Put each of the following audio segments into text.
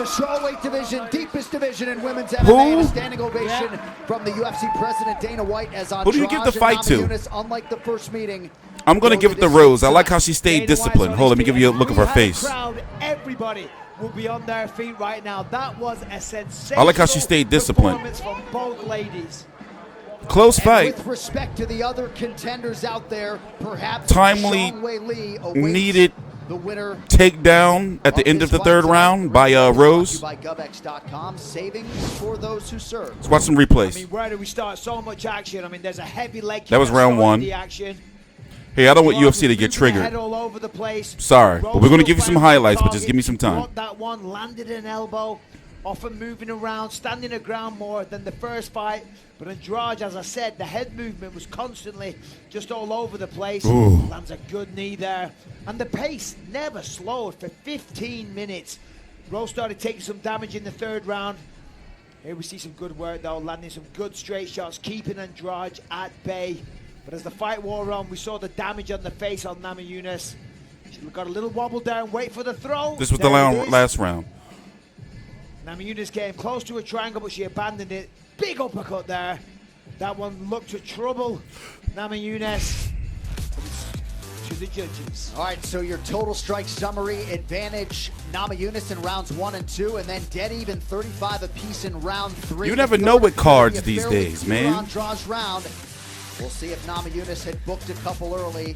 the strawweight division, deepest division in women's MMA, and a standing ovation from the UFC president Dana White as Andrade. Who do you give the fight to? Namajunas, unlike the first meeting, I'm going to give it to Rose. I like how she stayed disciplined. Hold on, let me give you a look of her face. Everybody will be on their feet right now. That was a sensational I like how she stayed disciplined. performance from both ladies. Close fight. With respect to the other contenders out there, perhaps Timely, needed the winner takedown at the end of the third round by Rose. By GovX.com, savings for those who serve. Let's watch some replays. I mean, where do we start? So much action. I mean, there's a heavy leg kick. That was round one. The action. Hey, I don't want UFC to get triggered. All over the place. Sorry, but we're going to give you some highlights, but just give me some time. That one landed an elbow, often moving around, standing the ground more than the first fight. But Andrade, as I said, the head movement was constantly just all over the place. Ooh. Lands a good knee there. And the pace never slowed for 15 minutes. Rose started taking some damage in the third round. Here we see some good work, though, landing some good straight shots, keeping Andrade at bay. But as the fight wore on, we saw the damage on the face on Namajunas. She got a little wobble down, wait for the throw. This was the last round. Namajunas came close to a triangle, but she abandoned it. Big uppercut there. That one looked to trouble Namajunas. To the judges. All right, so your total strike summary: advantage Namajunas in rounds 1 and 2, and then dead even 35 apiece in round 3. You never know with cards these days, man. Andrade's round. We'll see if Namajunas had booked a couple early.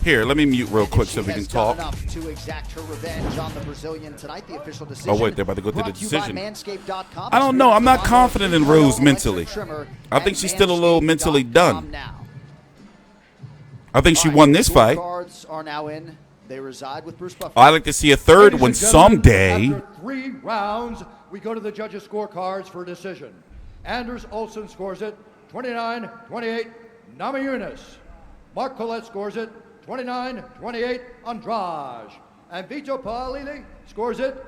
Here, let me mute real quick so we can talk. Enough to exact her revenge on the Brazilian tonight. The official decision. Oh wait, they're about to go through the decision. Manscaped.com. I don't know. I'm not confident in Rose mentally. I think she's still a little mentally done. I think she won this fight. Cards are now in. They reside with Bruce Buffer. I'd like to see a third one someday. After 3 rounds, we go to the judges' scorecards for a decision. Anders Olsen scores it 29-28, Namajunas. Mark Collette scores it 29-28, Andrade. And Vito Palili scores it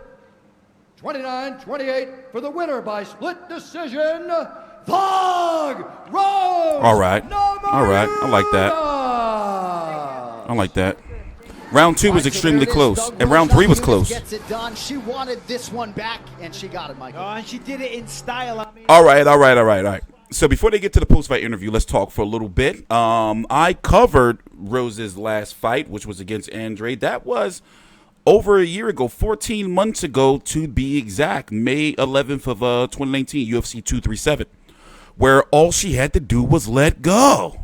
29-28 for the winner by split decision, Thug Rose. All right. I like that. I like that. Round 2 was extremely close, and round 3 was close. Gets it done. She wanted this one back, and she got it, Michael. Oh, and she did it in style. I mean, All right. So before they get to the post-fight interview, let's talk for a little bit. I covered Rose's last fight, which was against Andrade. That was over a year ago, 14 months ago to be exact, May 11th of 2019, UFC 237, where all she had to do was let go.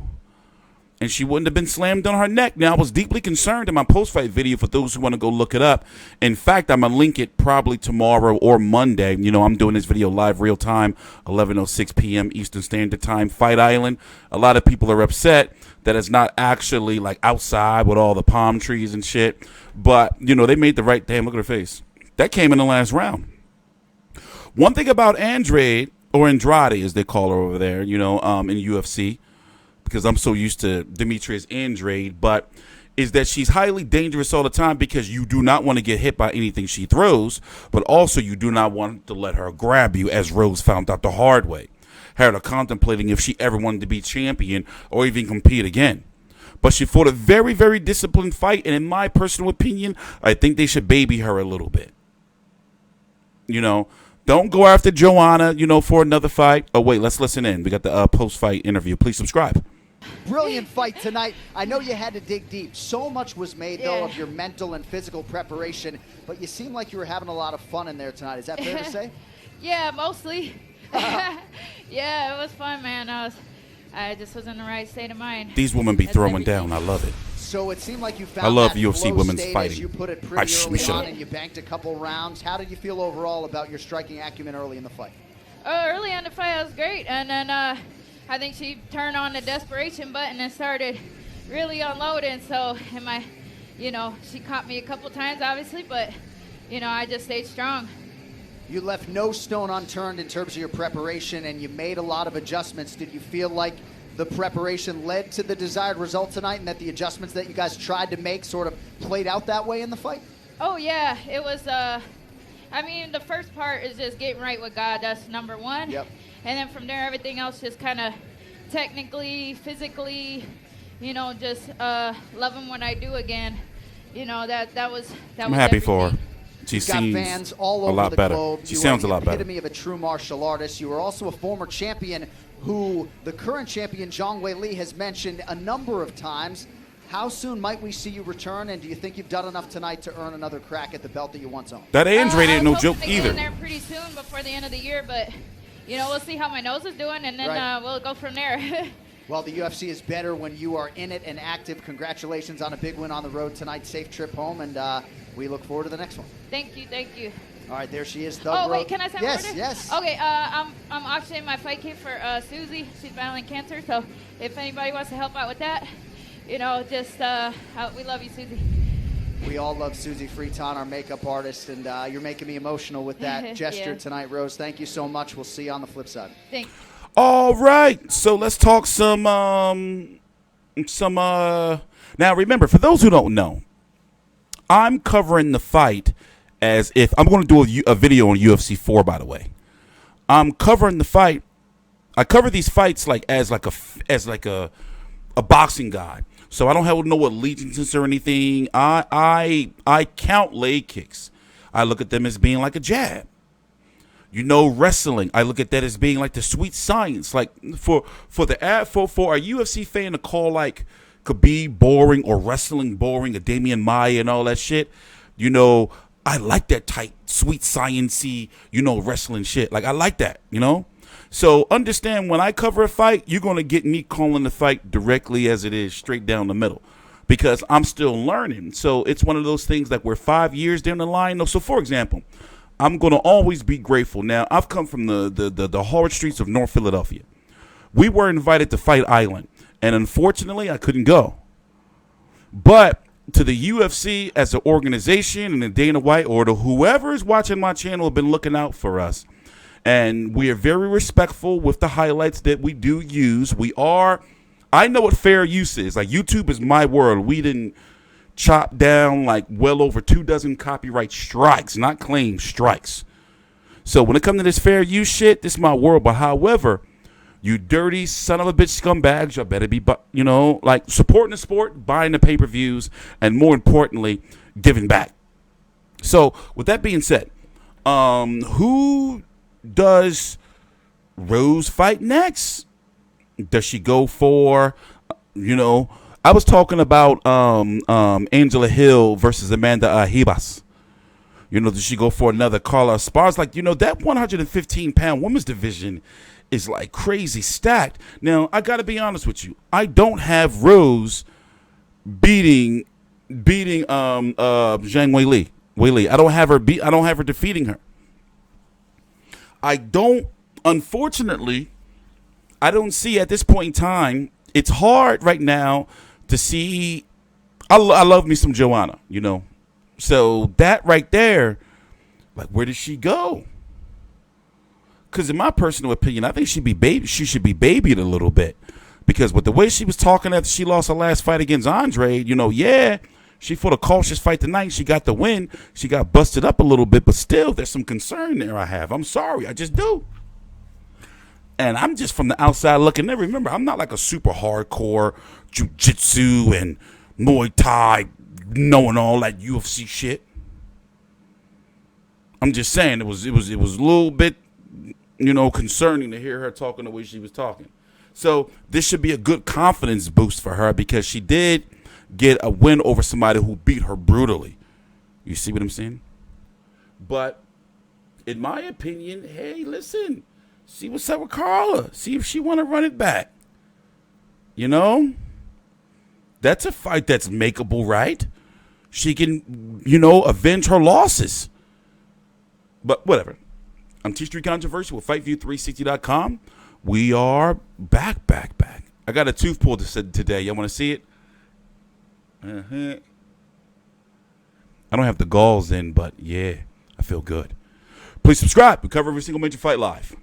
And she wouldn't have been slammed on her neck. Now, I was deeply concerned in my post-fight video for those who want to go look it up. In fact, I'm going to link it probably tomorrow or Monday. You know, I'm doing this video live real time, 11:06 p.m. Eastern Standard Time, Fight Island. A lot of people are upset that it's not actually like outside with all the palm trees and shit. But, you know, they made the right damn look at her face. That came in the last round. One thing about Andrade, or Andrade as they call her over there, you know, in UFC, because I'm so used to Demetrius Andrade, but is that she's highly dangerous all the time because you do not want to get hit by anything she throws, but also you do not want to let her grab you, as Rose found out the hard way. Had her contemplating if she ever wanted to be champion or even compete again. But she fought a very, very disciplined fight, and in my personal opinion, I think they should baby her a little bit. You know, don't go after Joanna, you know, for another fight. Oh, wait, let's listen in. We got the post-fight interview. Please subscribe. Brilliant fight tonight. I know you had to dig deep. So much was made, though, of your mental and physical preparation, but you seem like you were having a lot of fun in there tonight. Is that fair to say? Yeah, mostly. Yeah, it was fun, man. I just was in the right state of mind. These women be throwing down. I love it. So it seemed like you found I love that UFC flow women's state, fighting. as you put it pretty early on, and you banked a couple rounds. How did you feel overall about your striking acumen early in the fight? Early on the fight, I was great, and then I think she turned on the desperation button and started really unloading. So, you know, she caught me a couple times, obviously, but, you know, I just stayed strong. You left no stone unturned in terms of your preparation, and you made a lot of adjustments. Did you feel like the preparation led to the desired result tonight, and that the adjustments that you guys tried to make sort of played out that way in the fight? Oh, yeah. It was, I mean, the first part is just getting right with God. That's number one. Yep. And then from there, everything else just kind of technically, physically, you know, just love him when I do again. You know, that was I'm happy for her. You've got seems fans all a over lot the better. globe. She You sounds are a the lot better. epitome of a true martial artist. You are also a former champion who the current champion, Zhang Weili, has mentioned a number of times. How soon might we see you return, and do you think you've done enough tonight to earn another crack at the belt that you once owned? That Andrade ain't no joke I was hoping to get either. in there pretty soon before the end of the year, but we'll see how my nose is doing, and then Right. we'll go from there. Well, the UFC is better when you are in it and active. Congratulations on a big win on the road tonight. Safe trip home, and we look forward to the next one. Thank you. All right, there she is. Oh, wait, can I say Yes, more? yes. Okay, I'm auctioning my fight kit for Susie. She's battling cancer, so if anybody wants to help out with that, we love you, Susie. We all love Susie Freeton, our makeup artist, and you're making me emotional with that gesture Yeah. tonight, Rose. Thank you so much. We'll see you on the flip side. Thanks. All right, so let's talk some. Now remember, for those who don't know, I'm covering the fight as if I'm going to do a video on UFC 4. By the way, I'm covering the fight. I cover these fights as a boxing guy. So I don't have no allegiances or anything. I count leg kicks. I look at them as being like a jab. Wrestling, I look at that as being like the sweet science. Like for a UFC fan to call like Khabib boring or wrestling boring or Damian Maia and all that shit, I like that tight, sweet sciencey, wrestling shit. Like I like that, So understand when I cover a fight, you're gonna get me calling the fight directly as it is, straight down the middle, because I'm still learning. So it's one of those things like we're 5 years down the line. So for example, I'm going to always be grateful. Now, I've come from the hard streets of North Philadelphia. We were invited to Fight Island, and unfortunately, I couldn't go. But to the UFC as an organization and the Dana White or to whoever is watching my channel have been looking out for us. And we are very respectful with the highlights that we do use. I know what fair use is. Like YouTube is my world. We didn't chop down like well over 24 copyright strikes, not claims, strikes. So when it comes to this fair use shit, this is my world. But however, you dirty son of a bitch scumbags, you better be, supporting the sport, buying the pay-per-views, and more importantly, giving back. So with that being said, who does Rose fight next? Does she go for, I was talking about Angela Hill versus Amanda Ribas. Does she go for another Carla Esparza? That 115-pound women's division is like crazy stacked. Now, I got to be honest with you. I don't have Rose beating Zhang Weili. I don't have her defeating her. Unfortunately, I don't see at this point in time. It's hard right now to see. I love me some Joanna, So that right there, like, where does she go? Because in my personal opinion, I think she should be babied a little bit. Because with the way she was talking after she lost her last fight against Andrade, she fought a cautious fight tonight. She got the win. She got busted up a little bit, but still, there's some concern there I have. I'm sorry. I just do. And I'm just from the outside looking in. Remember, I'm not like a super hardcore jiu-jitsu and Muay Thai, knowing all that UFC shit. I'm just saying it was a little bit, concerning to hear her talking the way she was talking. So this should be a good confidence boost for her because she did get a win over somebody who beat her brutally. You see what I'm saying? But in my opinion, hey, listen. See what's up with Carla. See if she want to run it back. That's a fight that's makeable, right? She can, avenge her losses. But whatever. I'm TstreeT Controversy with FightView360.com. We are back. I got a tooth pulled today. Y'all want to see it? I don't have the galls in, but yeah, I feel good. Please subscribe. We cover every single major fight live.